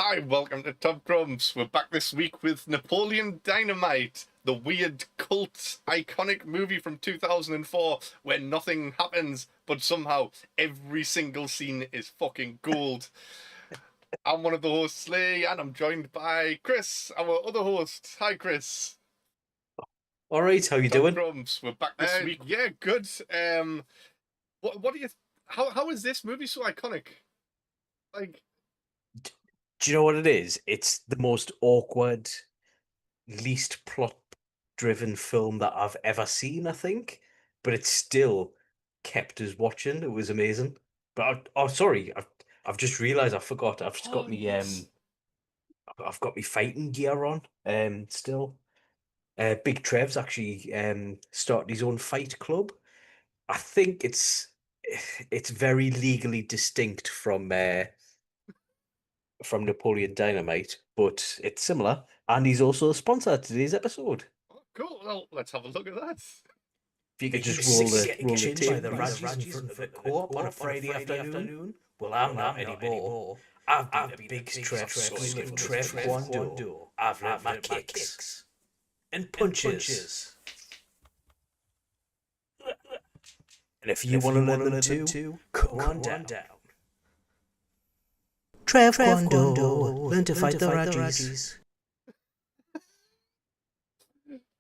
Hi, welcome to Top Grumps. We're back this week with Napoleon Dynamite, the weird cult iconic movie from 2004 where nothing happens, but somehow every single scene is fucking gold. I'm one of the hosts, Lee, and I'm joined by Chris, our other host. Hi, Chris. All right, how you Top doing? Grumps. We're back this week. Yeah, good. What do you? How is this movie so iconic? Like, Do you know what it is? It's the most awkward, least plot-driven film that I've ever seen, I think. But it still kept us watching. It was amazing. Sorry, I've just realised I forgot. I've just got oh me yes. I've got me fighting gear on. Still. Big Trev's actually started his own fight club. I think it's very legally distinct from Napoleon Dynamite, but it's similar. And he's also a sponsor to today's episode. Oh, cool. Well, let's have a look at that. If you Are could you just sick of roll getting the kitchened by tape, the please. Radgies in front of the co-op on a Friday afternoon? Well, I'm not anymore. I've been to Big Trev's School of Trev Kwando. I've learnt my kicks and punches. And if you want to learn them too, come on down. Trev Kwando, learn to fight the Radgies.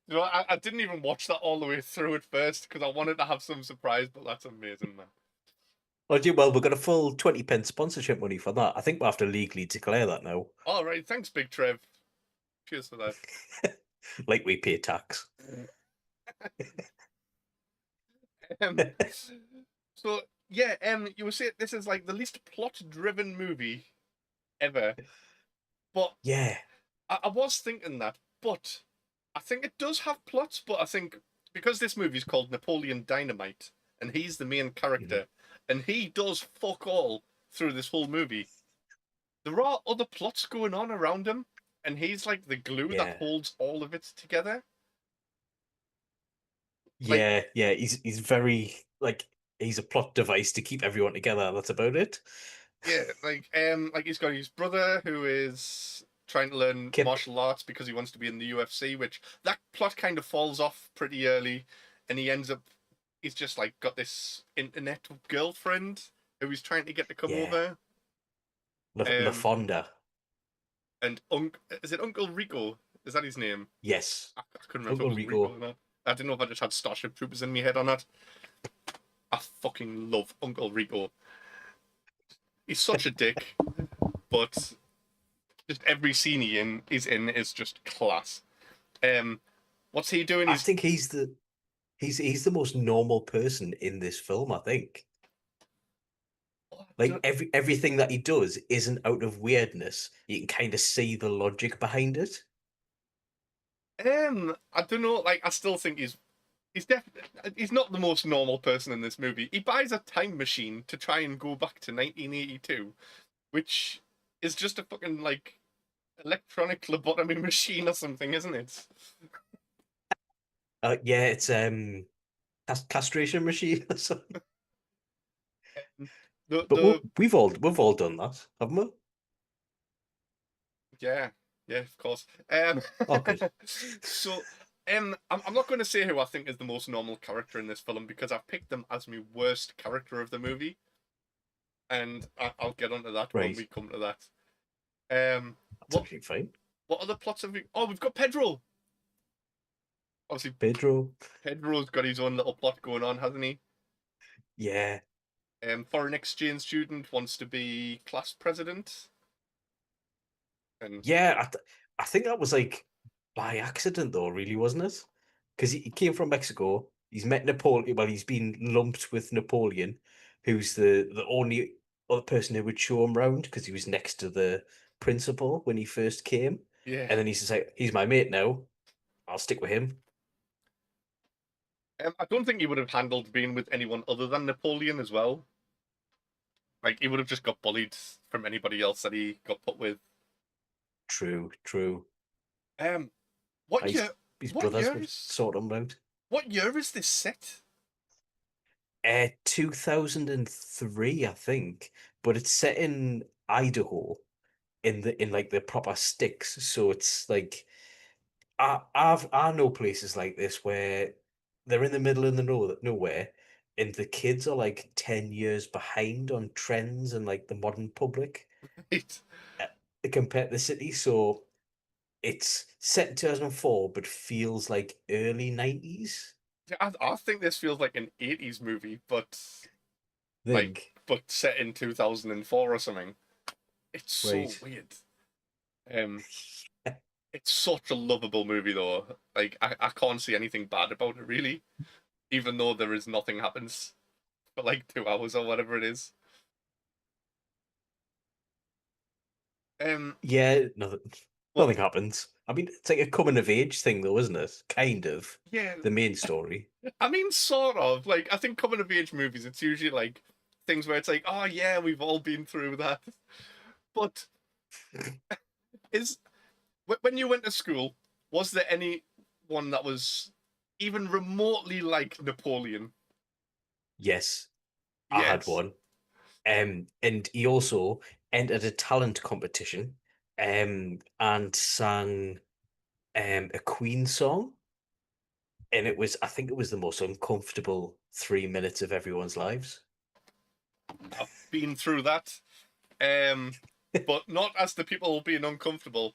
You know, I didn't even watch that all the way through at first because I wanted to have some surprise, but that's amazing, man. Well, we've got a full 20p sponsorship money for that. I think we'll have to legally declare that now. All right, thanks, Big Trev. Cheers for that. Like we pay tax. Um, so yeah, you were saying this is like the least plot-driven movie ever, but Yeah. I was thinking that, but I think it does have plots, but I think because this movie is called Napoleon Dynamite and he's the main character, and he does fuck all through this whole movie. There are other plots going on around him, and he's like the glue that Yeah. holds all of it together. Like, Yeah. He's very he's a plot device to keep everyone together. That's about it. yeah, like he's got his brother who is trying to learn Kip. martial arts because he wants to be in the UFC, which that plot kind of falls off pretty early, and he ends up he's just like got this internet girlfriend who he's trying to get to come Yeah. over. La Fonda. And is it Uncle Rico? Is that his name? Yes. I couldn't remember Uncle if it was Rico. Rico or not. I didn't know if I just had Starship Troopers in my head or not. I fucking love Uncle Rico. He's such a dick, but just every scene he's in is just class. What's he doing? I think he's the most normal person in this film, I think. Like everything that he does isn't out of weirdness. You can kind of see the logic behind it. I don't know. Like, I still think he's definitely he's not the most normal person in this movie. He buys a time machine to try and go back to 1982, which is just a fucking like electronic lobotomy machine or something, isn't it? Yeah, it's castration machine or something. But we've all done that, haven't we? Yeah, of course. Oh, good. So, I'm not going to say who I think is the most normal character in this film because I've picked them as my worst character of the movie, and I'll get onto that when we come to that. That's actually fine. What other plots have we? Oh, we've got Pedro. Obviously, Pedro's got his own little plot going on, hasn't he? Yeah. Foreign exchange student wants to be class president. And yeah, I think that was like by accident though, really, wasn't it? Because he came from Mexico. He's met Napoleon. Well, he's been lumped with Napoleon, who's the only other person who would show him round because he was next to the principal when he first came. yeah, And then he's just like, he's my mate now. I'll stick with him. I don't think he would have handled being with anyone other than Napoleon as well. Like, he would have just got bullied from anybody else that he got put with. True. What year? His What brothers year would is? sort him out. What year is this set? 2003, I think, but it's set in Idaho in like the proper sticks. So it's like I know places like this where they're in the middle of the nowhere, and the kids are like 10 years behind on trends and like the modern public Right. compared to the city. So it's set in 2004, but feels like early 90s. I think this feels like an 80s movie, but Think, set in 2004 or something. It's so right. weird. Um, it's such a lovable movie though. Like I can't see anything bad about it really, even though there is nothing happens for like 2 hours or whatever it is. Yeah, nothing, Well, nothing happens. I mean, it's like a coming of age thing, though, isn't it? Kind of. yeah, The main story. I mean, sort of. Like, I think coming of age movies, it's usually like things where it's like, oh yeah, we've all been through that. But is when you went to school, was there any one that was even remotely like Napoleon? Yes, I had Yes. one. And he also entered a talent competition, and sang a Queen song. And I think it was the most uncomfortable 3 minutes of everyone's lives. I've been through that. Um, but not as the people being uncomfortable.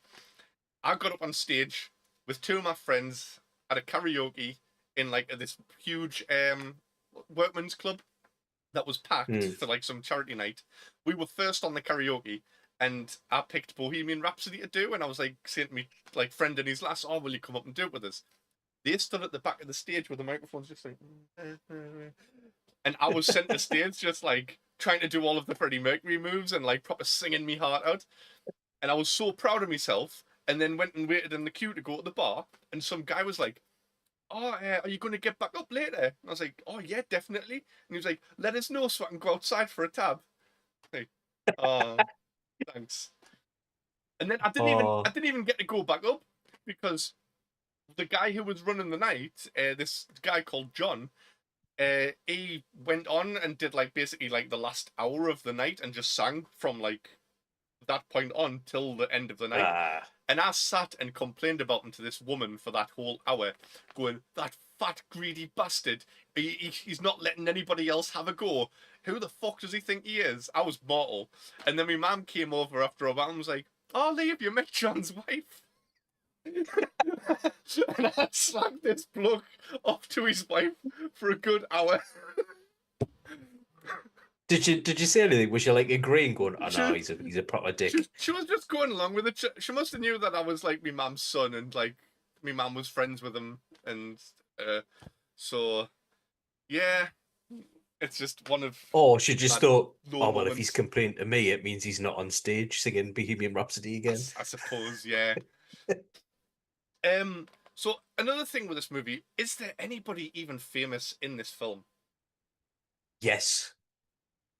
I got up on stage with two of my friends at a karaoke in like this huge workman's club that was packed Hmm. for like some charity night. We were first on the karaoke, and I picked Bohemian Rhapsody to do, and I was like saying to me like friend and his lass, "Oh, will you come up and do it with us?" They stood at the back of the stage with the microphones, just like, and I was sent to stage just like trying to do all of the Freddie Mercury moves and like proper singing me heart out, and I was so proud of myself. And then went and waited in the queue to go to the bar, and some guy was like, "Oh, are you going to get back up later?" And I was like, "Oh yeah, definitely." And he was like, "Let us know so I can go outside for a tab." Like, oh, thanks. And then I Oh, didn't even get to go back up because the guy who was running the night, this guy called John, he went on and did like basically like the last hour of the night and just sang from like that point on till the end of the night. ah. And I sat and complained about him to this woman for that whole hour, going, "That fat, greedy bastard. He's not letting anybody else have a go. Who the fuck does he think he is?" I was mortal. And then my mum came over after a while and was like, "Oh, Lee, have you met John's wife?" And I slagged this bloke off to his wife for a good hour. Did you say anything? Was you like agreeing, going, "Oh no, She, he's a proper she, dick." she was just going along with it. She must have knew that I was like my mum's son and like my mum was friends with him. And uh, so, yeah, it's just one of Or she just that thought, low "Oh well, if he's moments. complained to me, it means he's not on stage singing Bohemian Rhapsody again." I suppose, yeah. So another thing with this movie, is there anybody even famous in this film? Yes,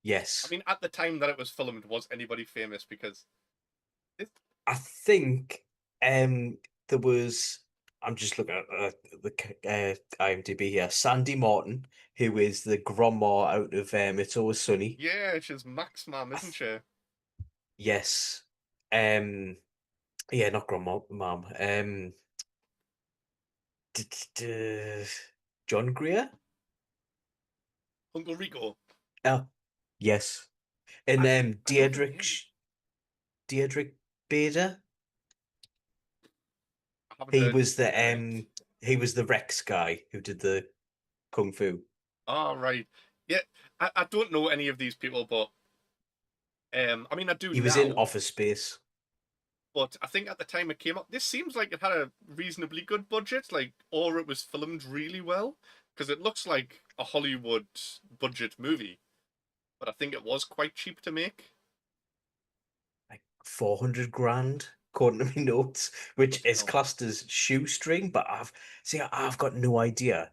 I yes. mean, at the time that it was filmed, was anybody famous? Because it, I think there was. I'm just looking at IMDb here. Sandy Martin, who is the grandma out of It's Always Sunny. yeah, she's Mac's mum, I isn't th she? yes. Um, yeah, not grandma, mom. John Greer. Uncle Rico. Oh, yes. And I don't think him. Deirdre Bader. I haven't He heard was the direct. Rex guy who did the kung fu. Oh, right. Yeah, I don't know any of these people, but I mean, I do He was in now, Office Space. but I think at the time it came up, this seems like it had a reasonably good budget, like, or it was filmed really well, because it looks like a Hollywood budget movie, but I think it was quite cheap to make. Like 400 grand, according to my notes, which Fucking is hell. classed as shoestring, but I've got no idea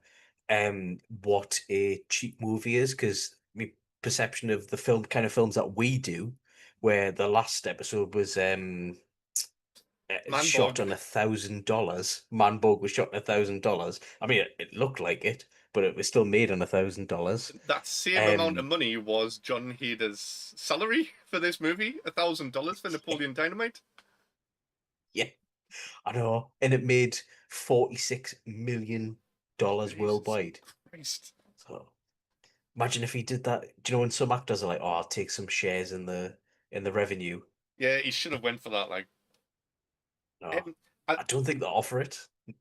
what a cheap movie is, because my perception of the film kind of films that we do, where the last episode was shot Manborg. on $1,000. Manborg was shot on $1,000. I mean, it looked like it, but it was still made on $1,000. That same amount of money was John Hader's salary for this movie, $1,000 for Napoleon Dynamite. Yeah, I know, and it made $46 million Jesus worldwide. Christ. So imagine if he did that. Do you know when some actors are like, "Oh, I'll take some shares in the revenue." Yeah, he should have went for that. Like, No, I, I don't think they offer it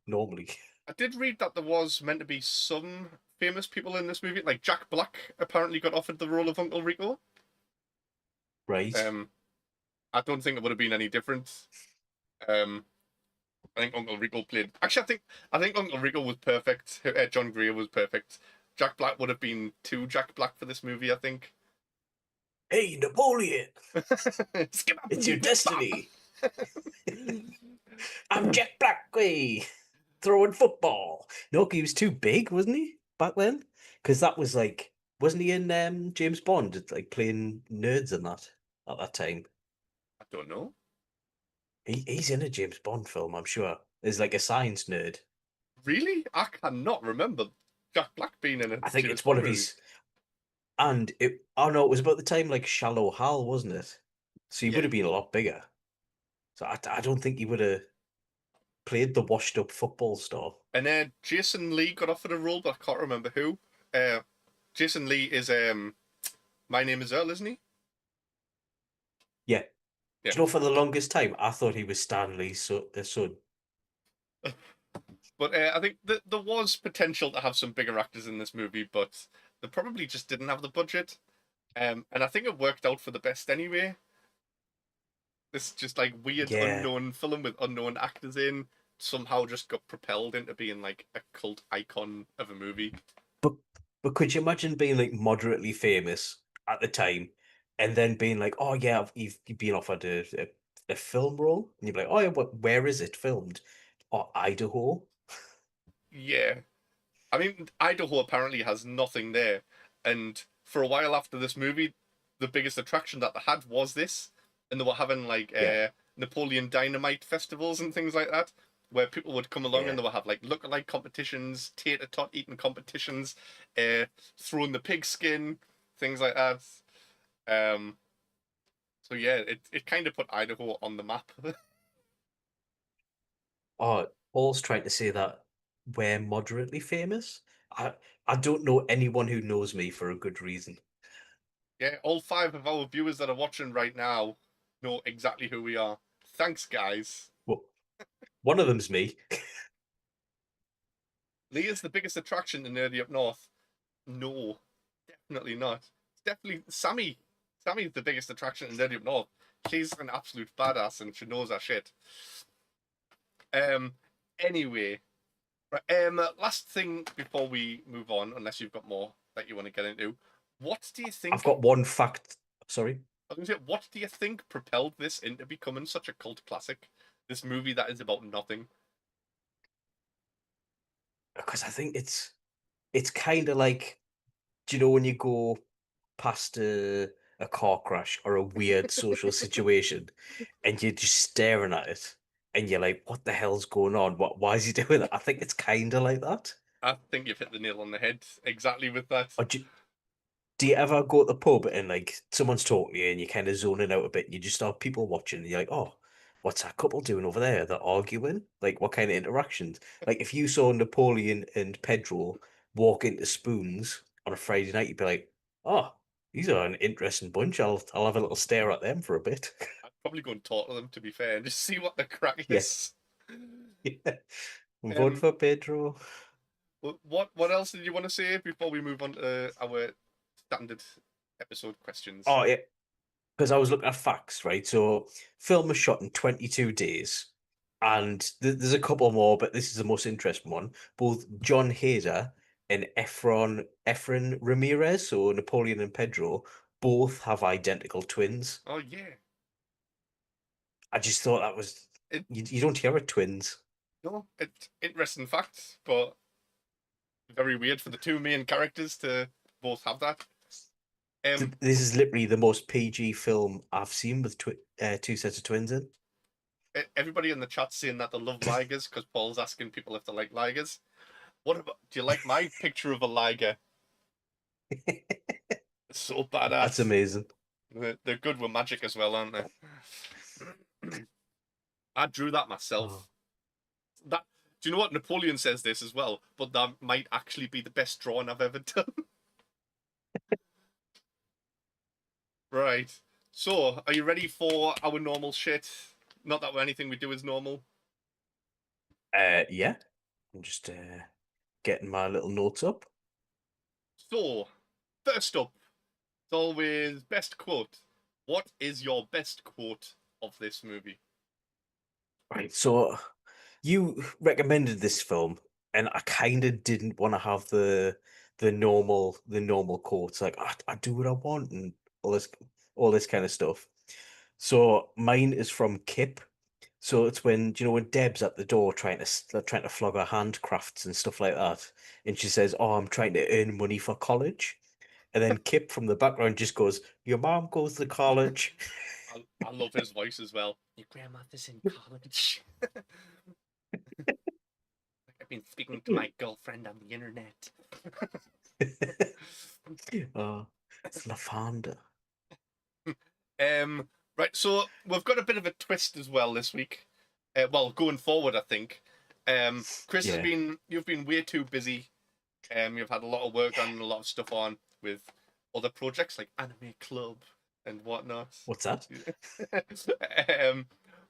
normally. I did read that there was meant to be some famous people in this movie, like Jack Black apparently got offered the role of Uncle Rico. Right. I don't think it would have been any different. I think Uncle Rico played. Actually, I think Uncle Rico was perfect. John Greer was perfect. Jack Black would have been too Jack Black for this movie, I think. Hey, Napoleon, Skip up it's the your whip destiny. bop. I'm Jack Black, way throwing football. No, he was too big, wasn't he, back then? Because that was like, wasn't he in James Bond, like playing nerds and that at that time? I don't know. He's in a James Bond film, I'm sure. He's like a science nerd. Really? I cannot remember Jack Black being in a I think James it's one Bond of movie. his. And it, oh no, it was about the time like Shallow Hal, wasn't it? So he would Yeah. have been a lot bigger. So I don't think he would have played the washed up football star. And Jason Lee got offered a role, but I can't remember who. Jason Lee is My Name Is Earl, isn't he? Yeah. Yeah. Do you know, for the longest time, I thought he was Stanley's son. But I think that there was potential to have some bigger actors in this movie, but they probably just didn't have the budget. And I think it worked out for the best anyway. This just like weird Yeah. unknown film with unknown actors in somehow just got propelled into being like a cult icon of a movie. But could you imagine being like moderately famous at the time, and then being like, "Oh yeah, you've been offered a film role," and you'd be like, "Oh yeah, where is it filmed?" Oh, Idaho. Yeah. I mean, Idaho apparently has nothing there. And for a while after this movie, the biggest attraction that they had was this. And they were having like Yeah. Napoleon Dynamite festivals and things like that, where people would come along Yeah. and they would have like lookalike competitions, tater tot eating competitions, throwing the pigskin, things like that. So yeah, it kind of put Idaho on the map. Oh, Paul's trying to say that we're moderately famous. I don't know anyone who knows me for a good reason. Yeah, all 5 of our viewers that are watching right now know exactly who we are. Thanks, guys. Well, one of them's me. Lee is the biggest attraction in Nerdy Up North. No, definitely not. It's definitely Sammy. Sammy's the biggest attraction in Nerdy Up North. She's an absolute badass and she knows her shit. Anyway, right, last thing before we move on, unless you've got more that you want to get into, what do you think? I've got one fact. Sorry. I was going to say, what do you think propelled this into becoming such a cult classic? This movie that is about nothing. Because I think it's kind of like, do you know when you go past a car crash or a weird social situation, and you're just staring at it, and you're like, "What the hell's going on? Why is he doing that?" I think it's kind of like that. I think you've hit the nail on the head exactly with that. Or do you ever go to the pub and like someone's talking to you and you're kind of zoning out a bit and you just have people watching and you're like, "Oh, what's that couple doing over there? They're arguing? Like, what kind of interactions?" Like, if you saw Napoleon and Pedro walk into Spoons on a Friday night, you'd be like, "Oh, these are an interesting bunch. I'll have a little stare at them for a bit." I'd probably go and talk to them, to be fair, and just see what the crack Yeah. is. Yeah. Vote for Pedro. What else did you want to say before we move on to our standard episode questions? Oh, yeah. Because I was looking at facts, right? So, film was shot in 22 days. And there's a couple more, but this is the most interesting one. Both John Hader and Efren Ramirez, so Napoleon and Pedro, both have identical twins. Oh yeah. I just thought that was you don't hear of twins. No, it's interesting fact, but very weird for the 2 main characters to both have that. This is literally the most PG film I've seen with 2 sets of twins in. Everybody in the chat saying that they love Ligers because Paul's asking people if they like Ligers. What about? Do you like my picture of a liger? It's so badass. That's amazing. They're good with magic as well, aren't they? I drew that myself. Oh. That do you know what Napoleon says this as well? But that might actually be the best drawing I've ever done. Right. So, are you ready for our normal shit? Not that anything we do is normal. Yeah. I'm just getting my little notes up. So, first up, it's always best quote. What is your best quote of this movie? Right. So you recommended this film, and I kind of didn't want to have the normal quotes like I do what I want and all this kind of stuff. So mine is from Kip. So it's when when Deb's at the door trying to flog her handcrafts and stuff like that, and she says, "Oh, I'm trying to earn money for college," and then Kip from the background just goes, "Your mom goes to college." I love his voice as well. Your grandmother's in college. I've been speaking to my girlfriend on the internet. Oh, it's Lavanda. Right, so we've got a bit of a twist as well this week. Well, going forward, I think. Chris Yeah. you've been way too busy. You've had a lot of work on and a lot of stuff on with other projects like Anime Club and whatnot. What's that?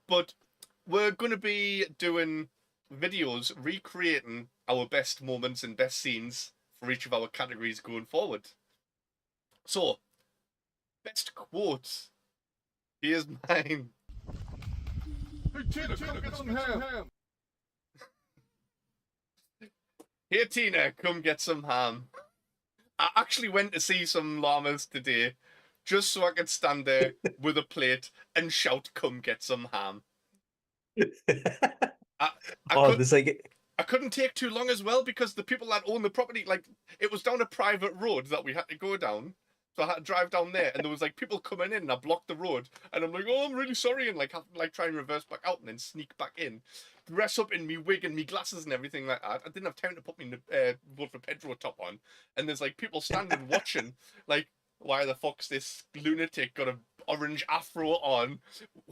But we're going to be doing videos recreating our best moments and best scenes for each of our categories going forward. So, best quote. Here's mine. Hey, Tina, come get some ham. Here, Tina, come get some ham. I actually went to see some llamas today just so I could stand there with a plate and shout, come get some ham. I Oh, there's like I couldn't take too long as well because the people that own the property, like, it was down a private road that we had to go down. So I had to drive down there, and there was like people coming in, and I blocked the road, and I'm like, "Oh, I'm really sorry," and like have to like try and reverse back out, and then sneak back in, dress up in me wig and me glasses and everything like that. I didn't have time to put me vote for Pedro top on, and there's like people standing watching, like, why the fuck's this lunatic got a orange afro on,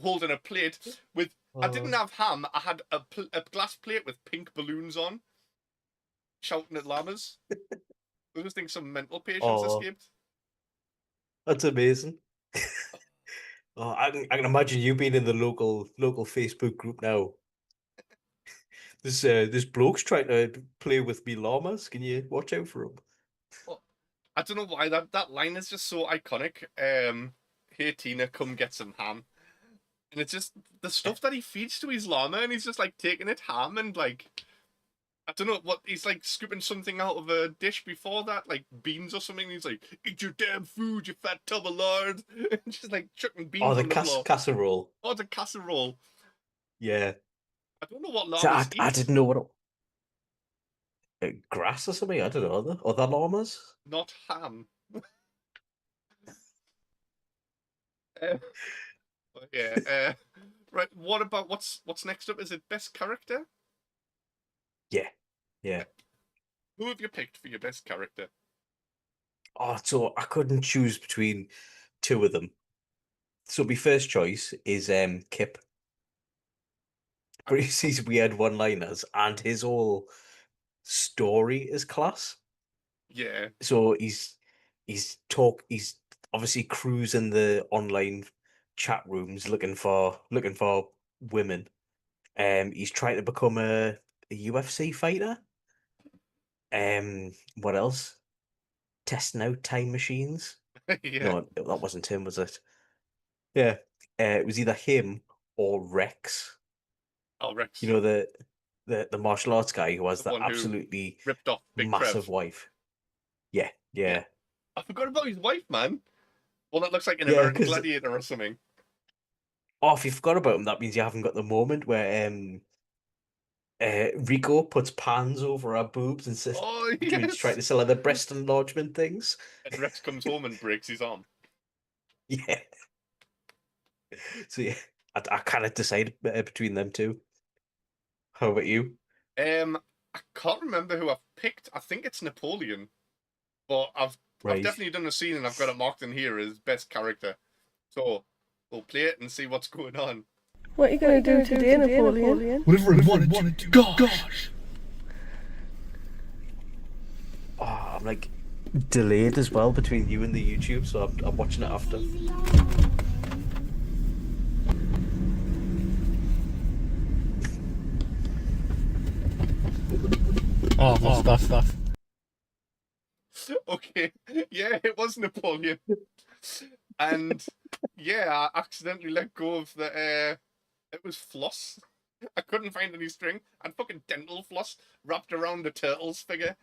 holding a plate with. I didn't have ham. I had a glass plate with pink balloons on, shouting at llamas. I just think some mental patients Oh. escaped. That's amazing. Oh, I can imagine you being in the local Facebook group now. This bloke's trying to play with me llamas. Can you watch out for him? Well, I don't know why that line is just so iconic. Hey Tina, come get some ham. And it's just the stuff that he feeds to his llama, and he's just like taking it ham and like I don't know what he's like scooping something out of a dish before that, like beans or something. And he's like, "Eat your damn food, you fat tub of lard!" And just like chucking beans Oh, the on the floor. casserole. Oh, the casserole. Yeah. I don't know what So llamas I eat. didn't know what grass or something. I don't know. Other llamas. Not ham. Uh, but yeah. Right. What about what's next up? Is it best character? Yeah. Yeah. Who have you picked for your best character? Oh, so I couldn't choose between two of them. So my first choice is Kip. For his weird one-liners and his whole story is class. Yeah. So he's obviously cruising the online chat rooms looking for women. He's trying to become a UFC fighter. What else? Testing out time machines. Yeah. No, that wasn't him, was it? Yeah. It was either him or Rex. Oh, Rex. You know the martial arts guy who has The the one who absolutely ripped off Big massive Trev. wife. Yeah, Yeah. yeah. I forgot about his wife, man. Well, that looks like an Yeah, American 'cause Gladiator or something. oh, if you forgot about him, that means you haven't got the moment where Rico puts pans over her boobs and says Oh, he's trying to yes. sell her the breast enlargement things. And Rex comes home and breaks his arm. Yeah. So yeah, I kind of decide between them two. How about you? I can't remember who I've picked. I think it's Napoleon, but I've Right. definitely done a scene and I've got it marked in here as best character. So we'll play it and see what's going on. What are you going to do today, Napoleon? Whatever I wanted to. Gosh! Oh, I'm like delayed as well between you and the YouTube, so I'm watching it after. Oh, stuff. Okay, yeah, it was Napoleon. And yeah, I accidentally let go of the. It was floss. I couldn't find any string. I had fucking dental floss wrapped around the turtle's figure,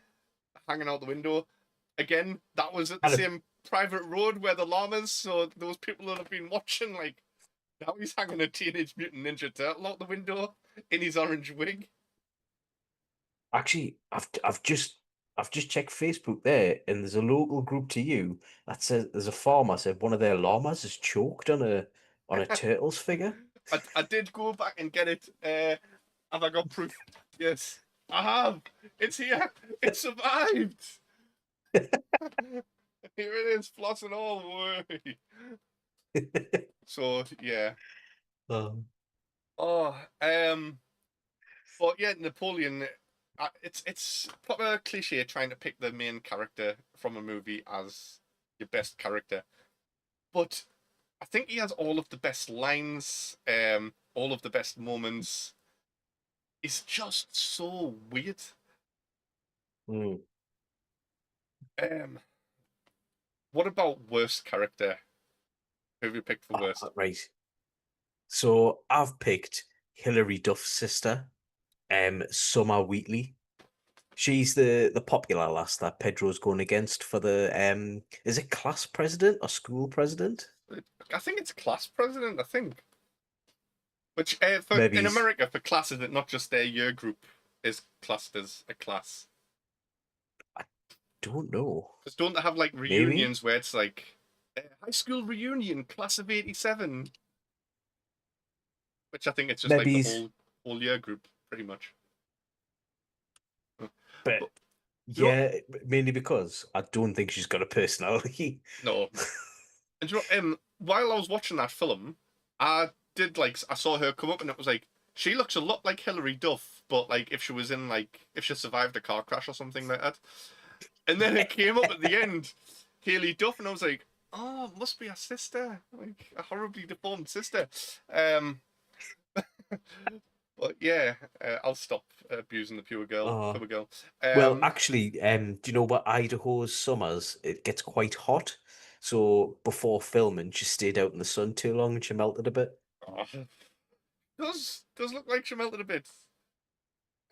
hanging out the window. Again, that was at the same private road where the llamas. So those people that have been watching, like, now he's hanging a Teenage Mutant Ninja Turtle out the window in his orange wig. Actually, I've just checked Facebook there, and there's a local group to you that says there's a farmer said one of their llamas is choked on a turtle's figure. I did go back and get it. Have I got proof? Yes, I have. It's here. It survived. Here it is, flossing all the way. So yeah. Um, Oh, but yeah, Napoleon. It's proper cliche trying to pick the main character from a movie as your best character, but I think he has all of the best lines, all of the best moments. It's just so weird. hmm. What about worst character? Who have you picked for worst? Right. So I've picked Hilary Duff's sister, Summer Wheatley. She's the popular lass that Pedro's going against for the is it class president or school president? I think it's class president. I think. Which Maybe in he's- America for class is it not just their year group is classed as a class? Don't know. Because don't they have like reunions where it's like high school reunion, class of '87, which I think it's just Maybe like he's- the whole year group pretty much. But But- yeah, mainly because I don't think she's got a personality. No. And you know, while I was watching that film, I saw her come up and it was like she looks a lot like Hilary Duff, but like if she survived a car crash or something like that. And then it came up at the end, Haley Duff, and I was like, oh, it must be a sister, like a horribly deformed sister. But yeah, I'll stop abusing the pure girl. Pure girl. Well, actually, do you know what Idaho's summers? It gets quite hot. So before filming, she stayed out in the sun too long and she melted a bit. does look like she melted a bit.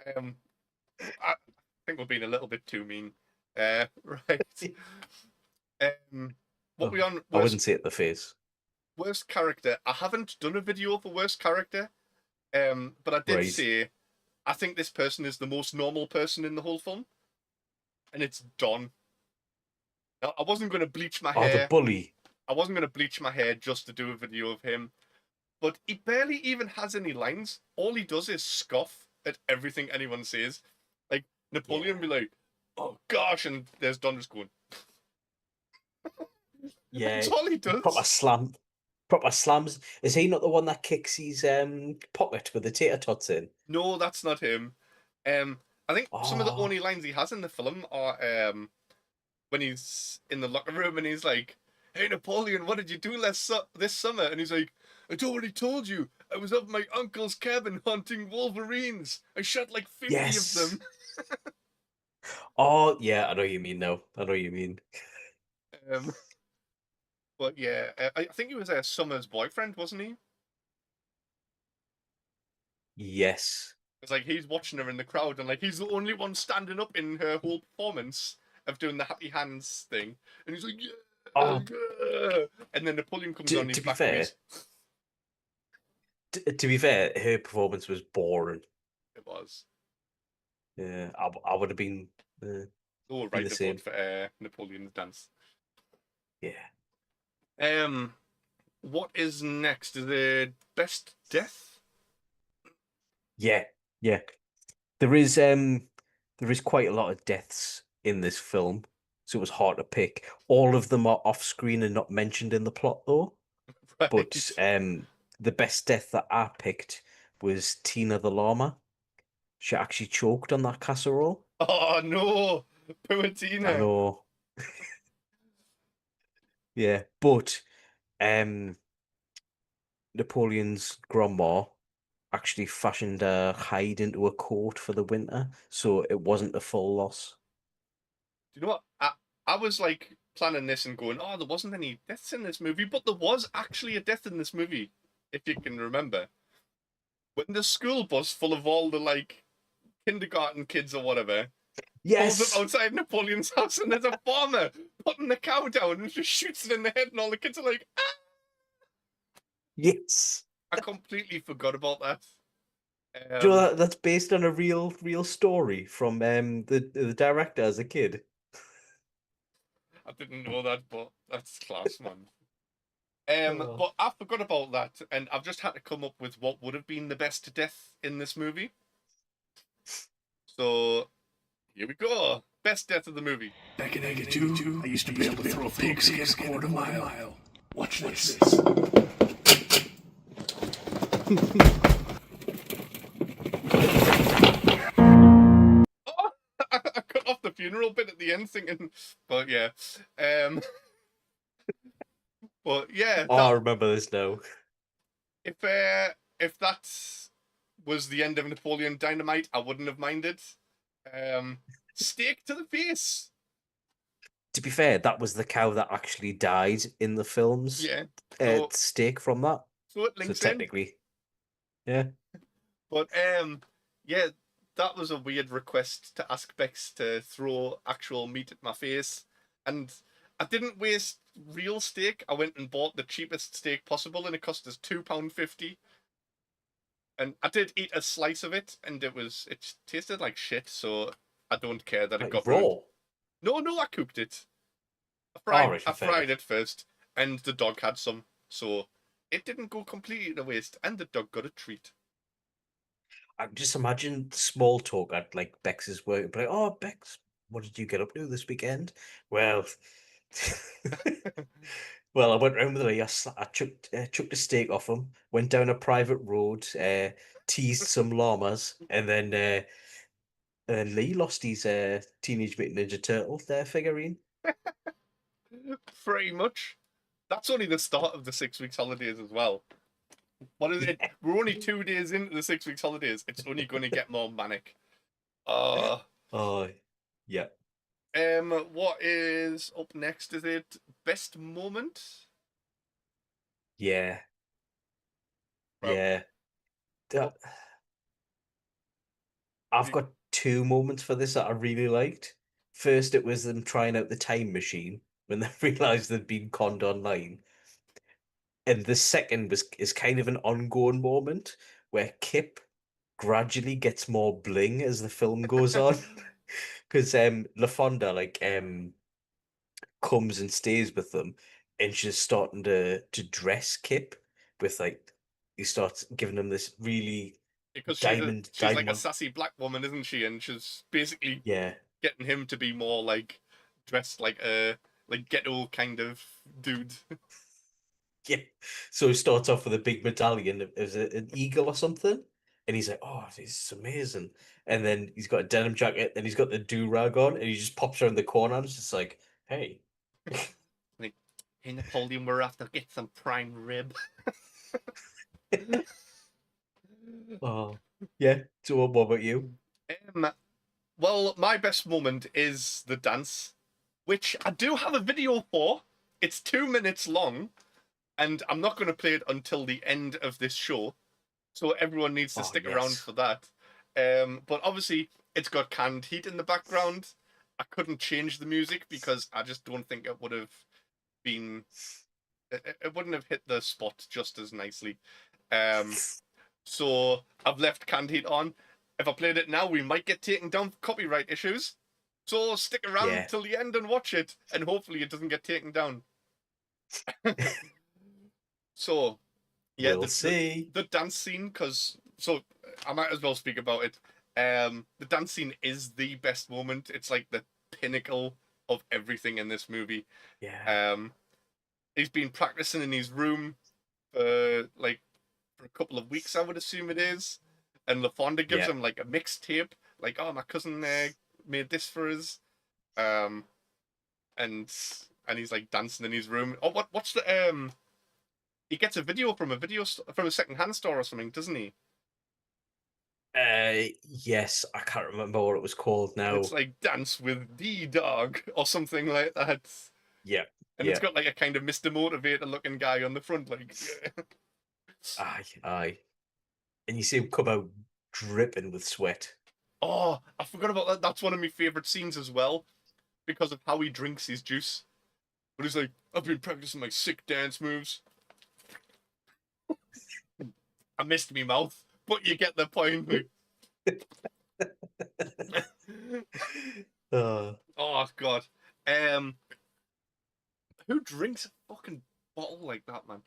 I think we're being a little bit too mean. Right. What we on? I wouldn't say it in the face. Worst character. I haven't done a video for worst character. But I did say I think this person is the most normal person in the whole film, and it's Don. Now, I wasn't going to bleach my hair. Oh, the bully. I wasn't going to bleach my hair just to do a video of him, but he barely even has any lines. All he does is scoff at everything anyone says. Like Napoleon be like, "Oh gosh," and there's Don just going. Yeah, That's all he does. Proper slams. Is he not the one that kicks his pocket with the tater tots in? No, that's not him. I think some of the Oh. only lines he has in the film are when he's in the locker room and he's like, "Hey Napoleon, what did you do this summer?" And he's like, "I already told you. I was up my uncle's cabin hunting wolverines. I shot like 50 Yes. of them." Oh, yeah, I know what you mean now. I know what you mean. But yeah, I think he was Summer's boyfriend, wasn't he? Yes. It's like he's watching her in the crowd and like he's the only one standing up in her whole performance of doing the happy hands thing. And he's like, "Yeah, Oh. yeah." And then Napoleon comes on. To He's be back fair, with his... to be fair, her performance was boring. It was. Yeah, I would have been. Oh, the right, the same. vote for Napoleon's dance. Yeah. What is next? The best death? Yeah. There is There is quite a lot of deaths in this film, so it was hard to pick. All of them are off screen and not mentioned in the plot, though. But Right. the best death that I picked was Tina the llama. She actually choked on that casserole. Oh no, I Puertina. know, yeah, but um, Napoleon's grandma actually fashioned a hide into a coat for the winter, so it wasn't a full loss. Do you know what? I was like planning this and going, oh, there wasn't any deaths in this movie, but there was actually a death in this movie, if you can remember. When the school bus full of all the like kindergarten kids or whatever pulls up Yes, outside Napoleon's house and there's a farmer putting the cow down and just shoots it in the head and all the kids are like, ah! yes. I completely forgot about that. Do you know that's based on a real story from the director as a kid? I didn't know that, but that's class, man. Oh. But I forgot about that, and I've just had to come up with what would have been the best death in this movie. So here we go. Best death of the movie. Back in 82, I used to be able to throw a pigskin a quarter mile. Watch this. Oh, I cut off the funeral bit at the end, thinking, but yeah, um, but yeah, Oh, I that remember this now. if that was the end of Napoleon Dynamite, I wouldn't have minded. Steak to the face. To be fair, that was the cow that actually died in the films. Yeah. So Steak from that. so it So links in. technically, yeah. But yeah, that was a weird request to ask Bex to throw actual meat at my face, and I didn't waste real steak. I went and bought the cheapest steak possible, and it cost us £2.50. And I did eat a slice of it, and it tasted like shit. So I don't care that it Like got raw. ruined. No, I cooked it. All right, I fair fried enough. it first, and the dog had some, so it didn't go completely to waste, and the dog got a treat. I just imagine small talk at like Bex's work. But like, oh, Bex, what did you get up to this weekend? Well, well, I went round with Lee. I chucked a steak off him. Went down a private road. Teased some llamas, and then Lee lost his Teenage Mutant Ninja Turtle figurine. Pretty much. That's only the start of the 6 weeks holidays as well. What is it? We're only 2 days into the 6 weeks holidays. It's only going to get more manic. Uh, Oh, yeah. what is up next? Is it best moment? Yeah. Well, Yeah. what- I've got two moments for this that I really liked. First, it was them trying out the time machine when they realized they'd been conned online. And the second is kind of an ongoing moment where Kip gradually gets more bling as the film goes on. Because LaFonda comes and stays with them, and she's starting to dress Kip with like he starts giving him this really because diamond she's like a diamond. sassy black woman, isn't she? And she's basically Yeah. getting him to be more like dressed like a ghetto kind of dude. Yeah. So he starts off with a big medallion as an eagle or something. And he's like, oh, this is amazing. And then he's got a denim jacket and he's got the do-rag on and he just pops around the corner and it's just like, hey. Like, hey Napoleon, we're after get some prime rib. Oh, yeah. So what about you? Well, my best moment is the dance, which I do have a video for. It's 2 minutes long, and I'm not going to play it until the end of this show, so everyone needs to Oh, stick around yes. for that. But obviously, it's got canned heat in the background. I couldn't change the music because I just don't think it would have been. It wouldn't have hit the spot just as nicely. So I've left canned heat on. If I played it now, we might get taken down for copyright issues. So stick around Yeah. till the end and watch it, and hopefully it doesn't get taken down. So, yeah, We'll see. the dance scene, because so I might as well speak about it. The dance scene is the best moment. It's like the pinnacle of everything in this movie. Yeah. He's been practicing in his room for a couple of weeks, I would assume it is. And LaFonda gives Yeah. him like a mixtape, like, oh, my cousin made this for us. And he's like dancing in his room. Oh, what's the he gets a video from from a secondhand store or something, doesn't he? Yes, I can't remember what it was called now. It's like Dance with the Dog or something like that. Yeah. And it's got like a kind of Mr. Motivator looking guy on the front, like. Aye. And you see him come out dripping with sweat. Oh, I forgot about that. That's one of my favourite scenes as well, because of how he drinks his juice. But he's like, I've been practicing my sick dance moves. I missed me mouth, but you get the point. Oh God. Who drinks a fucking bottle like that, man?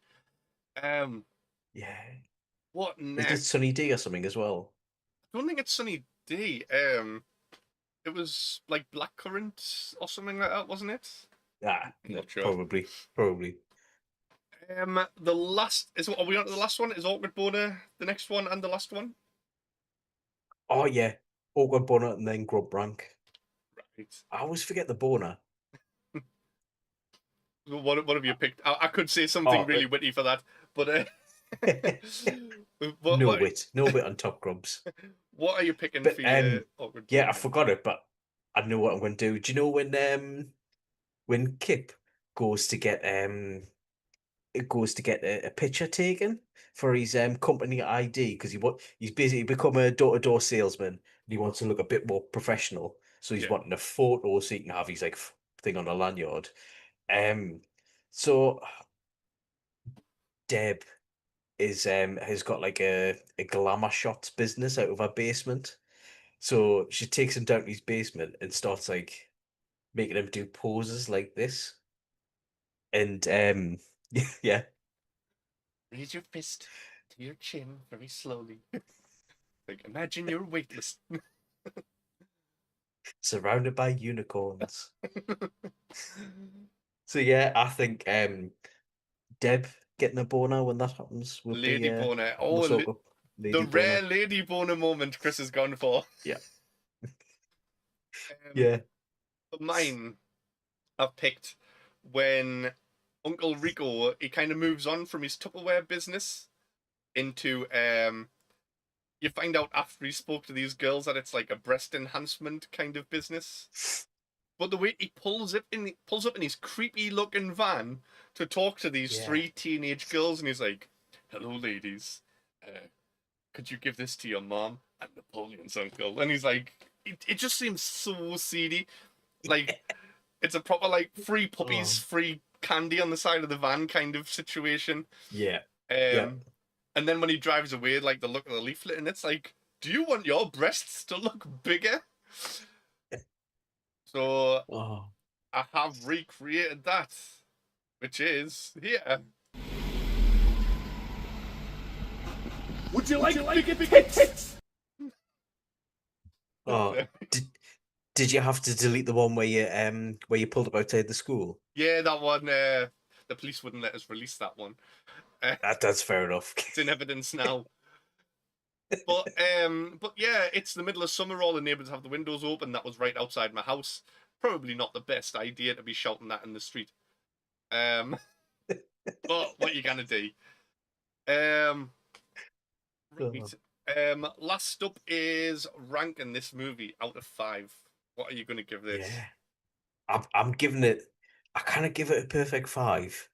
Yeah. What Is next? it Sunny D or something as well? I don't think it's Sunny D. It was like blackcurrant or something like that, wasn't it? Ah, Not sure. Probably. The last are we on to the last one? Is Awkward Boner the next one and the last one? Oh yeah, Awkward Boner and then Grub Rank. Right. I always forget the boner. What have you picked? I could say something really witty for that, but no wit on Top Grubs. What are you picking But, for your Awkward yeah, Boner? I forgot it, but I know what I'm going to do. Do you know when Kip goes to get a picture taken for his company ID because he's basically become a door-to-door salesman and he wants to look a bit more professional, so he's wanting a photo so he can have his like thing on a lanyard. So Deb has got like a glamour shots business out of her basement, so she takes him down to his basement and starts like making him do poses like this, and yeah. Raise your fist to your chin very slowly. Like, imagine you're weightless. Surrounded by unicorns. So yeah, I think Deb getting a boner when that happens would Lady be boner. most awkward. Lady The rare lady boner moment Chris has gone for. Yeah. For mine, I've picked when Uncle Rico, he kind of moves on from his Tupperware business into you find out after he spoke to these girls that it's like a breast enhancement kind of business. But the way he pulls up in his creepy looking van to talk to these three teenage girls, and he's like, "Hello, ladies. Could you give this to your mom? I'm Napoleon's uncle." And he's like, it just seems so seedy. Like, it's a proper like free puppies, free candy on the side of the van kind of situation. Yeah. And then when he drives away, like the look of the leaflet, and it's like, do you want your breasts to look bigger? So I have recreated that, which is here. Would you like bigger tits? Oh, did you have to delete the one where you pulled up outside the school? Yeah, that one. The police wouldn't let us release that one. That's fair enough. It's in evidence now. But yeah, it's the middle of summer. All the neighbours have the windows open. That was right outside my house. Probably not the best idea to be shouting that in the street. But what you gonna do? Last up is ranking this movie out of 5. What are you gonna give this? Yeah, I'm giving it. I kind of give it a perfect 5.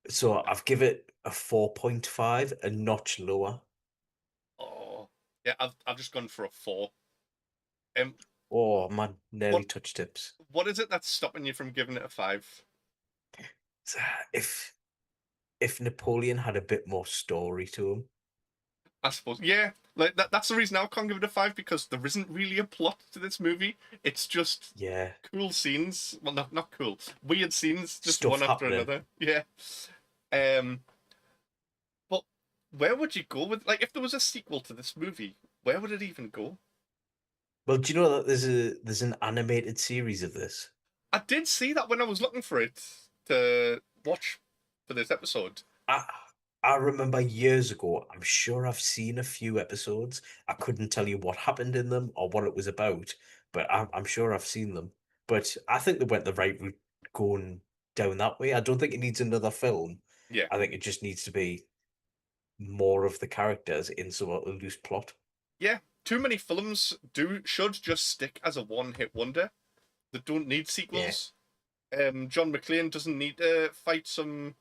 So I've give it a 4.5, a notch lower. Oh, yeah, I've just gone for a 4. Oh man, nearly touch tips. What is it that's stopping you from giving it a 5? If Napoleon had a bit more story to him, I suppose. Yeah, like that's the reason I can't give it a 5, because there isn't really a plot to this movie. It's just cool scenes. Well, not cool. Weird scenes, just Stuff one after happening. another. Yeah. But where would you go with, like, if there was a sequel to this movie? Where would it even go? Well, do you know that there's an animated series of this? I did see that when I was looking for it to watch for this episode. I I remember years ago, I'm sure I've seen a few episodes. I couldn't tell you what happened in them or what it was about, but I'm sure I've seen them. But I think they went the right route going down that way. I don't think it needs another film. Yeah. I think it just needs to be more of the characters in somewhat a loose plot. Yeah, too many films should just stick as a one-hit wonder. They don't need sequels. John McClane doesn't need to fight some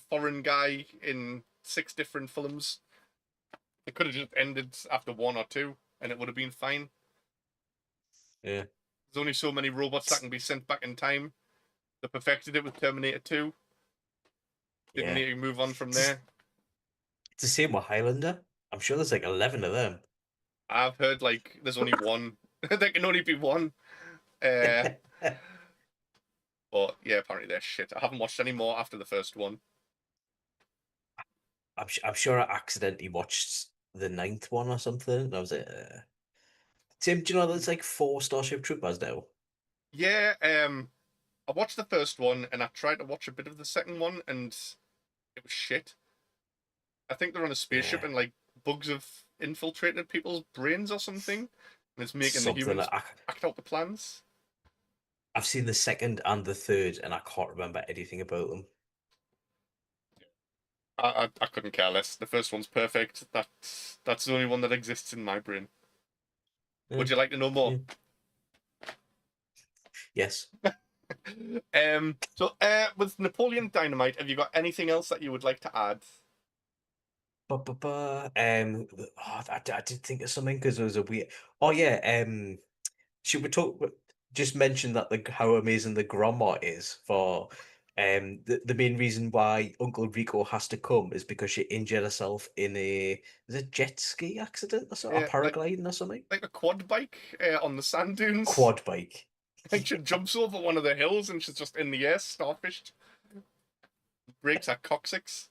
foreign guy in 6 different films. It could have just ended after 1 or 2, and it would have been fine. Yeah. There's only so many robots that can be sent back in time. They perfected it with Terminator 2. Didn't Yeah. need to move on from there. It's the same with Highlander. I'm sure there's like 11 of them. I've heard like there's only one. There can only be one. But yeah, apparently they're shit. I haven't watched any more after the first one. I'm sure I accidentally watched the 9th one or something. And I was like, Tim, do you know there's like 4 Starship Troopers now? Yeah, I watched the first one and I tried to watch a bit of the second one and it was shit. I think they're on a spaceship Yeah. and like bugs have infiltrated people's brains or something, and it's making Something the humans like act out the plans. I've seen the 2nd and the 3rd, and I can't remember anything about them. I couldn't care less. The first one's perfect. That's the only one that exists in my brain. Would you like to know more? Yeah. Yes. So with Napoleon Dynamite, have you got anything else that you would like to add? I did think of something because there was a weird. Oh yeah. Should we just mention that how amazing the grandma is for the main reason why Uncle Rico has to come is because she injured herself in a jet ski accident or something, or paragliding or something. Like a quad bike on the sand dunes. Quad bike. Like she jumps over one of the hills and she's just in the air, starfished. Breaks her coccyx.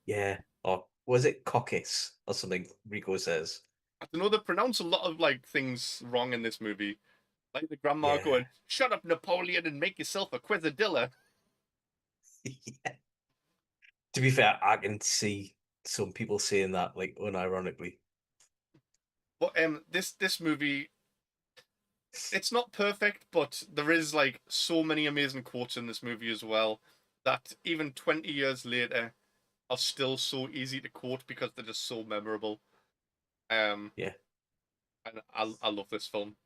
Yeah. Or was it coccyx or something? Rico says. I don't know. They pronounce a lot of like things wrong in this movie. Like the grandma Yeah. going, "Shut up, Napoleon, and make yourself a quesadilla." Yeah. To be fair, I can see some people saying that like unironically. But this movie, it's not perfect, but there is like so many amazing quotes in this movie as well that even 20 years later are still so easy to quote because they're just so memorable. Yeah. And I love this film,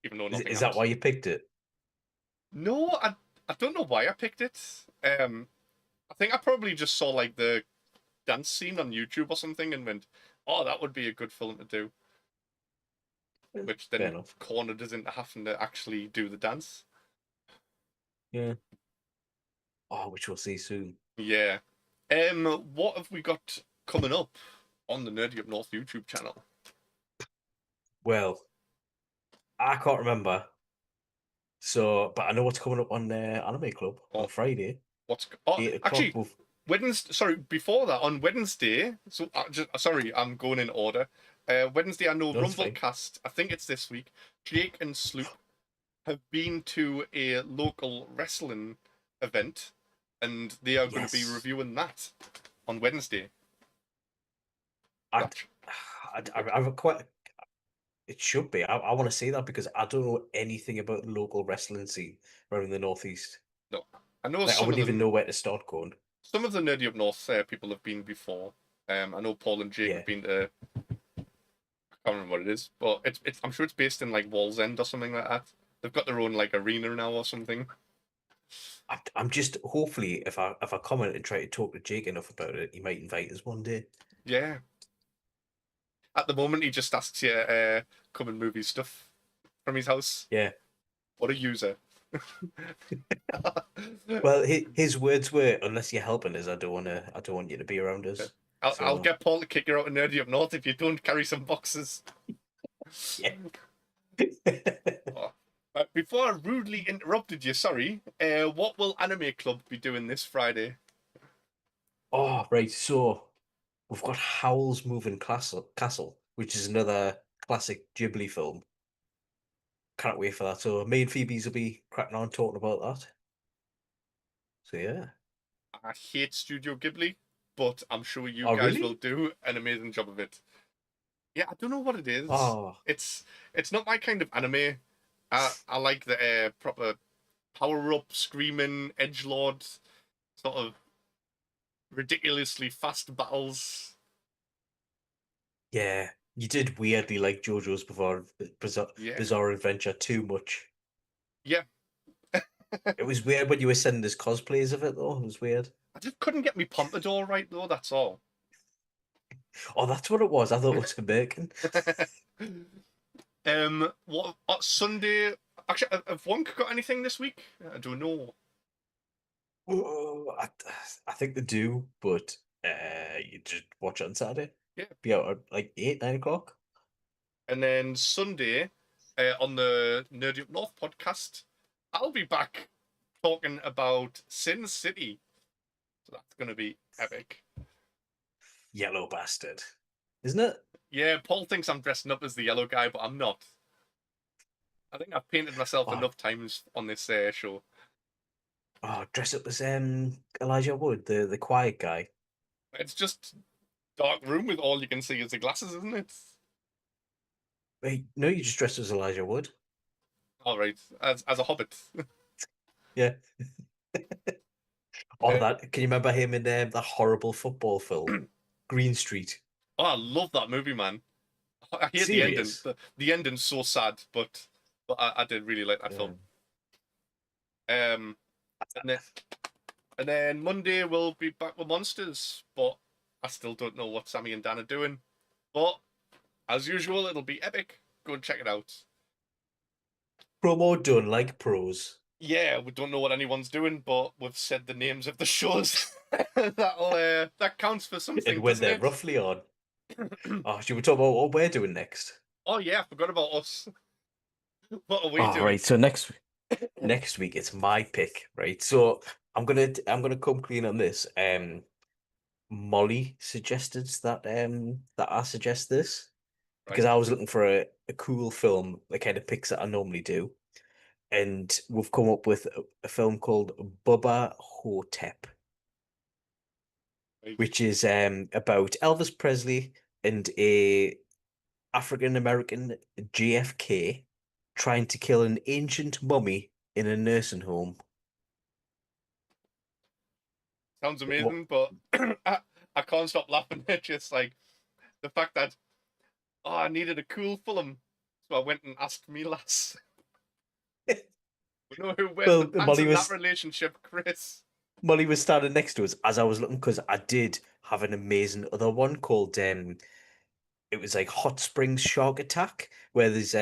even though nothing Is that happens. why you picked it? No, I don't know why I picked it. I think I probably just saw like the dance scene on YouTube or something and went, "Oh, that would be a good film to do." Which Fair then enough. cornered us into having to actually do the dance. Yeah. Oh, which we'll see soon. Yeah. What have we got coming up on the Nerdy Up North YouTube channel? Well, I can't remember. So, but I know what's coming up on Anime Club on Friday. 8 o'clock. Actually, Wednesday. Sorry, before that on Wednesday. So, sorry, I'm going in order. Wednesday, I know No, it's fine. Rumblecast. I think it's this week. Jake and Sloop have been to a local wrestling event, and they are going to be Yes. reviewing that on Wednesday. I quite. It should be. I want to see that because I don't know anything about the local wrestling scene around the northeast. No, I know Like, I some of wouldn't them. even know where to start going. Some of the Nerdy Up North people have been before. I know Paul and Jake Yeah. have been to. I can't remember what it is, but it's. I'm sure it's based in like Wall's End or something like that. They've got their own like arena now or something. I'm just hopefully if I comment and try to talk to Jake enough about it, he might invite us one day. Yeah. At the moment, he just asks you come and movie stuff from his house. Yeah. What a user. Well, his words were, "Unless you're helping us, I don't want you to be around us." I'll get Paul to kick you out of Nerdy Up North if you don't carry some boxes. Yeah. Before I rudely interrupted you, sorry. What will Anime Club be doing this Friday? Oh, right. So we've got Howl's Moving Castle, which is another classic Ghibli film. Can't wait for that. So me and Phoebe's will be cracking on talking about that. So yeah. I hate Studio Ghibli, but I'm sure you Oh, guys really? will do an amazing job of it. Yeah, I don't know what it is. Oh, It's not my kind of anime. I like the proper power up, screaming edgelord sort of ridiculously fast battles. yeah. You did weirdly like JoJo's Yeah, Bizarre Adventure too much. yeah. It was weird when you were sending us cosplays of it, though. It was weird. I just couldn't get me pompadour right though. That's all. Oh, that's what it was. I thought it was American. What Sunday? Actually, have Wonk got anything this week? I don't know. Oh, I think they do, but you just watch it on Saturday. Yeah. Be out at like 8, 9 o'clock. And then Sunday, on the Nerdy Up North podcast, I'll be back talking about Sin City. So that's going to be epic. Yellow bastard, isn't it? Yeah, Paul thinks I'm dressing up as the yellow guy, but I'm not. I think I've painted myself Oh. enough times on this show. Oh, dress up as Elijah Wood, the quiet guy. It's just dark room with all you can see is the glasses, isn't it? Wait, no, you just dressed as Elijah Wood. All right, as a hobbit. Yeah. Oh, that can you remember him in that horrible football film, Green Street? Oh, I love that movie, man. I hate the ending. Serious? The ending's so sad, but I did really like that film. And then Monday we'll be back with Monsters, but I still don't know what Sammy and Dan are doing. But as usual, it'll be epic. Go and check it out. Promo done like pros. Yeah, we don't know what anyone's doing, but we've said the names of the shows. That counts for something. And when doesn't they're it? roughly on. Oh, should we talk about what we're doing next? Oh yeah, I forgot about us. What are we Oh, doing? right. So next week it's my pick, right? So I'm gonna come clean on this. Molly suggested that I suggest this because Right. I was looking for a cool film, the kind of picks that I normally do, and we've come up with a film called Bubba Hotep, Right. which is about Elvis Presley and a African American JFK trying to kill an ancient mummy in a nursing home. Sounds amazing, but I can't stop laughing at just like the fact that I needed a cool film, so I went and asked me lass. We know who wears Well, the pants Molly in was- that relationship, Chris. Molly was standing next to us as I was looking because I did have an amazing other one called it was like Hot Springs Shark Attack, where there's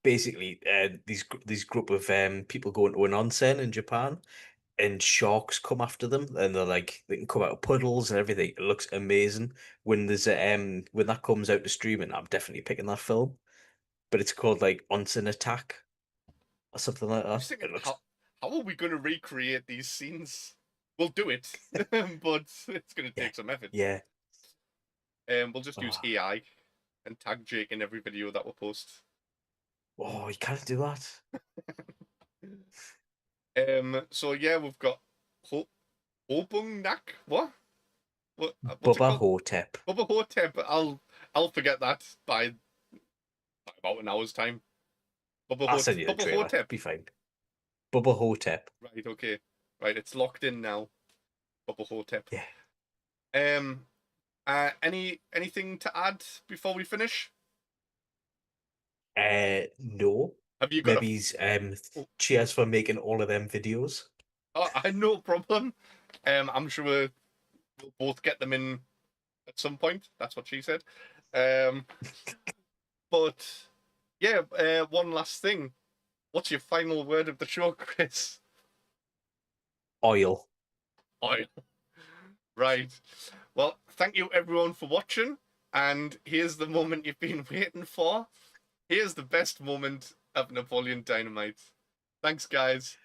basically these group of people going to an onsen in Japan, and sharks come after them, and they can come out of puddles and everything. It looks amazing. When there's when that comes out to streaming, I'm definitely picking that film. But it's called like Onsen Attack or something like I that. was thinking, It looks how are we going to recreate these scenes? We'll do it, but it's going to take some effort. yeah. We'll just use Oh. AI and tag Jake in every video that we post. Oh, you can't do that. So yeah, we've got Obungnak. What's it Bubba called? Hotep. Bubba Hotep. I'll forget that by about an hour's time. I'll send you the Bubba trailer. Hotep. Be fine. Bubba Hotep. Right. Okay. Right. It's locked in now. Bubba Hotep. Yeah. Anything to add before we finish? No. Have you got Maybe cheers for making all of them videos. I no problem. I'm sure we'll both get them in at some point. That's what she said. But yeah, one last thing. What's your final word of the show, Chris? Oil. Oil. Right. Well, thank you everyone for watching. And here's the moment you've been waiting for. Here's the best moment of Napoleon Dynamite. Thanks, guys.